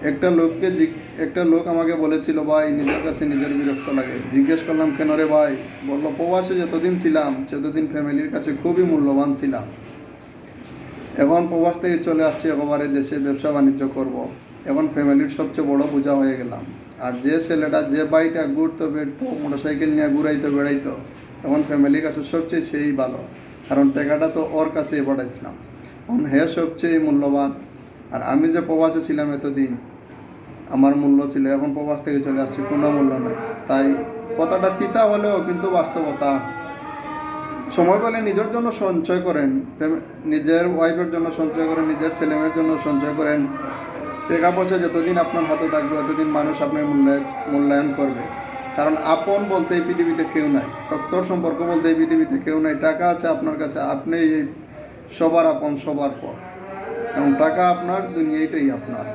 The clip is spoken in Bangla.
একটা লোক আমাকে বলেছিল, ভাই নিজের কাছে নিজের বিরক্ত লাগে। জিজ্ঞেস করলাম, কেন রে ভাই? বললো, প্রবাসে যতদিন ছিলাম ততদিন ফ্যামিলির কাছে খুবই মূল্যবান ছিলাম। এখন প্রবাস থেকে চলে আসছি, একেবারে দেশে ব্যবসা বাণিজ্য করব। এখন ফ্যামিলির সবচেয়ে বড় বোঝা হয়ে গেলাম। আর যে ছেলেটা, যে বাইটা ঘুরতো বেড়তো, মোটরসাইকেল নিয়ে ঘুরাইতো বেড়াইতো, এখন ফ্যামিলির কাছে সবচেয়ে সেই ভালো। কারণ টাকাটা তো ওর কাছেই পাঠাইছিলাম। এখন হে সবচেয়ে মূল্যবান। আর আমি যে প্রবাসে ছিলাম এতদিন, আমার মূল্য ছিল। এখন প্রবাস থেকে চলে আসছি, কোনো মূল্য নাই। তাই কথাটা তিতা হলেও কিন্তু বাস্তবতা। সময় পেলে নিজের জন্য সঞ্চয় করেন, নিজের ওয়াইফের জন্য সঞ্চয় করেন, নিজের ছেলেমেয়ের জন্য সঞ্চয় করেন। টাকা পয়সা যতদিন আপনার হাতে থাকবে ততদিন মানুষ আপনার মূল্যায়ন করবে। কারণ আপন বলতে এই পৃথিবীতে কেউ নাই, রক্তর সম্পর্ক বলতে এই পৃথিবীতে কেউ নাই। টাকা আছে আপনার কাছে, আপনি সবার আপন, সবার পর। কারণ টাকা আপনার, দুনিয়াটাই আপনার।